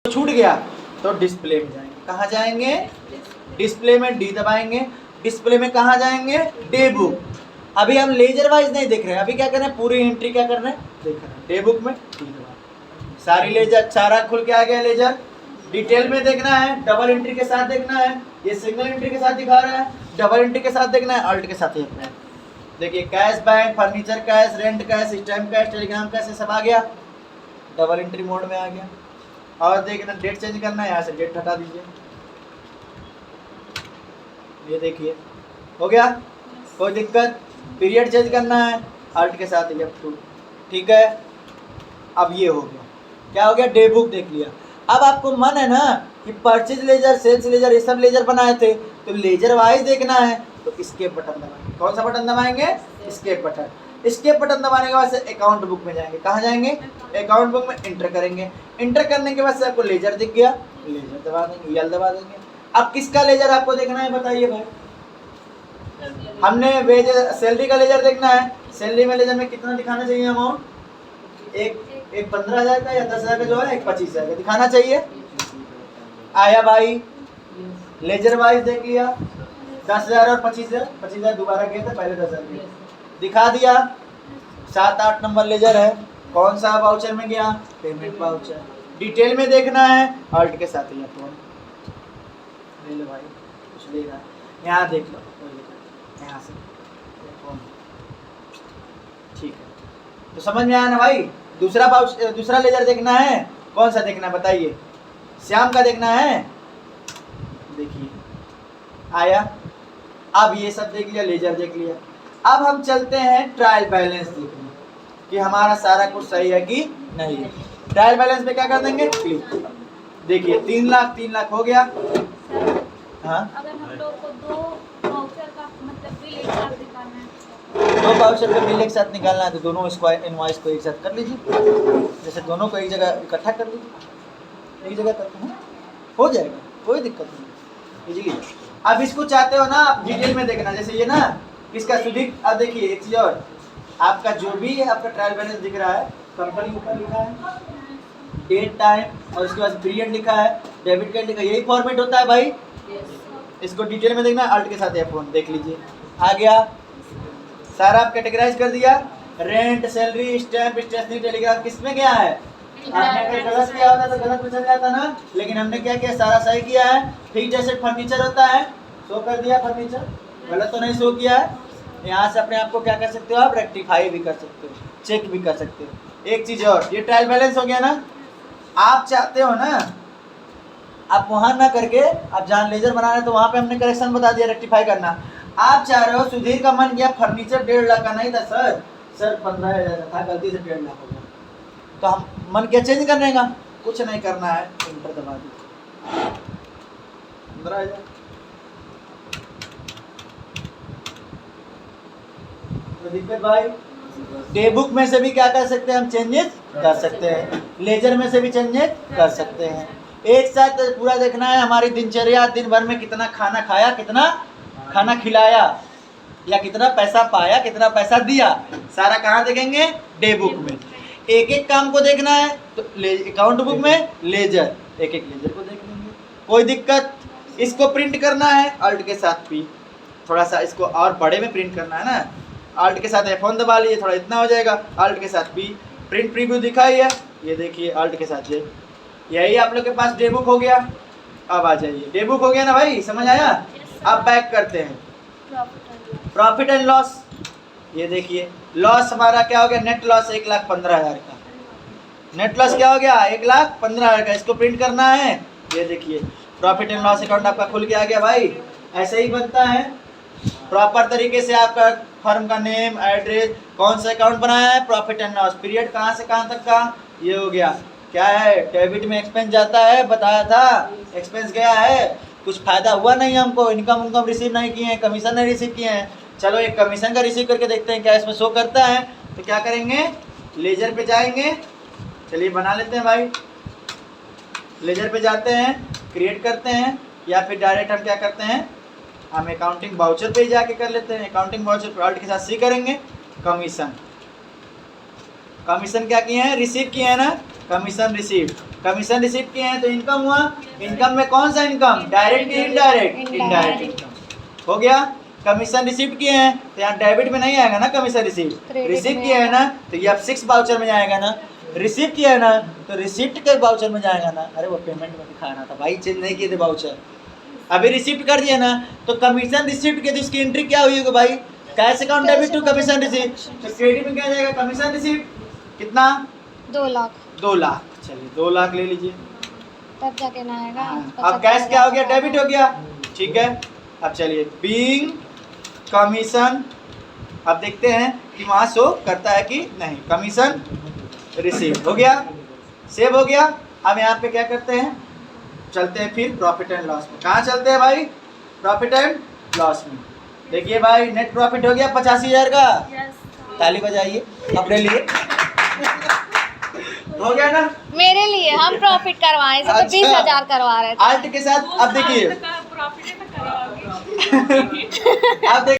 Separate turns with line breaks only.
छूट गया तो डिस्प्ले में जाएंगे। कहाँ जाएंगे? डिस्प्ले में डी दबाएंगे। डिस्प्ले में कहाँ जाएंगे? Day book. अभी हम लेजर वाइज नहीं देख रहे हैं, अभी क्या कर रहे हैं, पूरी एंट्री क्या कर रहे हैं, देख रहे हैं। डे बुक में डी दबाएंगे, सारी लेजर सारा खुल के आ गया लेजर। डिटेल में देखना है, डबल एंट्री के साथ देखना है, ये सिंगल एंट्री के साथ दिखा रहा है, डबल एंट्री के साथ देखना है, अल्ट के साथ देखना है। देखिए cash bank, furniture cash, rent cash, stamp cash, Telegram cash, सब आ गया, डबल एंट्री मोड में आ गया। और देखना डेट चेंज करना है, यहाँ से डेट हटा दीजिए, ये देखिए हो गया, कोई दिक्कत। पीरियड चेंज करना है, अल्ट के साथ F2, ठीक है। अब ये हो गया, क्या हो गया, डे बुक देख लिया। अब आपको मन है ना कि परचेज लेजर, सेल्स लेजर, ये सब लेजर बनाए थे, तो लेजर वाइज देखना है तो स्केप बटन दबाएंगे। कौन सा बटन दबाएंगे? Escape button. स्केप बटन दबाने के बाद से अकाउंट बुक में जाएंगे। कहाँ जाएंगे? अकाउंट बुक में इंटर करेंगे। इंटर करने के बाद से आपको लेजर दिख गया, लेजर दबा देंगे, यल दबा देंगे। अब किसका लेजर आपको देखना है बताइए भाई? हमने वेज सैलरी का लेजर देखना है। सैलरी में लेजर में कितना दिखाना चाहिए अमाउंट? एक 15,000 का या 10,000 का जो है, एक 25,000 का दिखाना चाहिए। आया भाई, लेजर वाइज देख लिया, 10,000 और 25,000, 25,000 दोबारा किए थे, पहले 10,000 दिखा दिया। 7-8 नंबर लेजर है, कौन सा वाउचर में गया? Payment voucher. डिटेल में देखना है, अल्ट के साथ ही फोन ले लो भाई, कुछ ले रहा, यहाँ देख लो, यहाँ से फोन, ठीक है। तो समझ में आया ना भाई? दूसरा लेजर देखना है, कौन सा देखना है बताइए? श्याम का देखना है, देखिए आया। अब ये सब देख लिया, लेजर देख लिया। अब हम चलते हैं ट्रायल बैलेंस देखने कि हमारा सारा कुछ सही है कि नहीं है। ट्रायल बैलेंस पे क्या कर देंगे? क्लिक। देखिए 3 लाख हो गया। हाँ,
अगर हम लोग को दो वाउचर का मतलब बिल एक साथ दिखाना है,
दो वाउचर का बिल एक साथ निकालना है तो दोनों इनवॉइस को एक साथ कर लीजिए। जैसे दोनों को एक जगह इकट्ठा कर लीजिए, एक जगह करते हैं, हो जाएगा, कोई दिक्कत नहीं, इजीली। अब इसको चाहते हो ना आप डिटेल में देखना, जैसे ये ना किसका सुदीप। अब देखिए एक चीज और, आपका जो भी आपका ट्रायल बैलेंस दिख रहा है, कंपनी ऊपर लिखा है, डेट टाइम और उसके बाद पीरियड लिखा है, डेबिट कार्ड लिखा है, यही फॉर्मेट होता है भाई। इसको डिटेल में देखना, अल्ट के साथ F1 देख लीजिए, आ गया सारा। आप कैटेगराइज कर दिया, rent, salary, stamp, stationery, telegram, किस में गया है? आपने अगर गलत किया होता तो गलत में चल जाता ना, लेकिन हमने क्या किया, सारा सही किया है। ठीक जैसे फर्नीचर होता है, शो कर दिया फर्नीचर, गलत तो नहीं शो किया है। यहाँ से अपने आप को क्या कर सकते हो, आप रेक्टिफाई भी कर सकते हो, चेक भी कर सकते हो। एक चीज़ और, ये ट्रायल बैलेंस हो गया ना। आप चाहते हो ना, आप वहाँ ना करके, आप जहाँ लेजर बना रहे तो वहाँ पे हमने करेक्शन बता दिया, रेक्टिफाई करना। आप चाह रहे हो, सुधीर का मन किया फर्नीचर 1.5 लाख का नहीं था सर 15,000 था, गलती से 1.5 लाख हो गया, तो हम मन क्या चेंज करने का? कुछ नहीं करना है, इंटर दबा दीजिए, 15,000। तो दिक्कत भाई, डे बुक में से भी क्या कर सकते हैं हम, चेंजेस कर सकते हैं, लेजर में से भी चेंजेस कर सकते हैं। एक साथ पूरा देखना है हमारी दिनचर्या, दिन भर में कितना खाना खाया, कितना खाना खिलाया, या कितना पैसा पाया, कितना पैसा दिया, सारा कहाँ देखेंगे? डे बुक में। एक एक काम को देखना है तो अकाउंट बुक में लेजर, एक एक लेजर को देख लेंगे, कोई दिक्कत। इसको प्रिंट करना है, अल्ट के साथ पी, थोड़ा सा इसको और बड़े में प्रिंट करना है ना, अल्ट के साथ F1 दबा लीजिए, थोड़ा इतना हो जाएगा, अल्ट के साथ पी, प्रिंट प्रीव्यू दिखाई है, ये देखिए अल्ट के साथ जे। यही आप लोग के पास डे बुक हो गया। अब आ जाइए, डे बुक हो गया ना भाई, समझ आया? अब बैक करते हैं, प्रॉफिट एंड लॉस। ये देखिए लॉस हमारा क्या हो गया, नेट लॉस 1,15,000 का। नेट लॉस क्या हो गया, 1,15,000 का। इसको प्रिंट करना है, ये देखिए प्रॉफिट एंड लॉस अकाउंट आपका खुल के आ गया भाई। ऐसे ही बनता है प्रॉपर तरीके से। आपका फर्म का नेम, एड्रेस, कौन सा अकाउंट बनाया है, प्रॉफिट एंड लॉस, पीरियड कहाँ से कहाँ तक का, ये हो गया। क्या है, डेबिट में एक्सपेंस जाता है, बताया था, एक्सपेंस गया है, कुछ फायदा हुआ नहीं हमको, इनकम रिसीव नहीं किए हैं, कमीशन नहीं रिसीव किए हैं। चलो एक कमीशन का रिसीव करके देखते हैं क्या इसमें शो करता है। तो क्या करेंगे, लेजर पे जाएंगे, चलिए बना लेते हैं भाई। लेजर पे जाते हैं, क्रिएट करते हैं, या फिर डायरेक्ट हम क्या करते हैं, हम अकाउंटिंग वाउचर पे जाके कर लेते हैं। अकाउंटिंग वाउचर पे अल्ट के साथ सी करेंगे, कमीशन, कमीशन क्या किए हैं, रिसीव किए हैं ना, कमीशन रिसीव। कमीशन रिसीव किए हैं तो इनकम हुआ। इनकम में कौन सा इनकम, डायरेक्ट या इनडायरेक्ट, इनडायरेक्ट इनकम हो गया। कमीशन रिसीव किए हैं तो यहाँ डेबिट में नहीं आएगा ना, कमीशन रिसीव किए हैं ना तो ये अब 6 वाउचर में जाएगा ना। रिसीव किया है ना तो रिसिप्ट के वाउचर में जाएगा ना। अरे वो पेमेंट में दिखाना था भाई, चेंज नहीं किए थे वाउचर, अभी रिसिप्ट कर दिया ना तो कमीशन रिसिप्ट के तो इसकी एंट्री क्या हुई होगी भाई, cash account debit to commission receipt. तो क्रेडिट में क्या जाएगा, कमीशन रिसिप्ट कितना
2 लाख,
2 लाख। चलिए 2 लाख ले लीजिए।
तब जाके ना आएगा।
अब कैश क्या हो गया, डेबिट हो गया, ठीक है। अब चलिए बीइंग कमीशन, अब देखते हैं कि वहाँ शो करता है कि नहीं। कमीशन रिसीव हो गया, सेव हो गया। अब यहाँ पे क्या करते हैं, चलते हैं फिर प्रॉफिट एंड लॉस में। कहाँ चलते हैं भाई, प्रॉफिट एंड लॉस में। देखिए भाई नेट प्रॉफिट हो गया 85,000 का, ताली बजाइए अपने लिए। हो गया ना,
मेरे लिए हम प्रॉफिट करवाएं, सब तो 20,000 करवा रहे थे।
आल्ट के साथ। अब देखिए
प्रॉफिट में
अब देखिए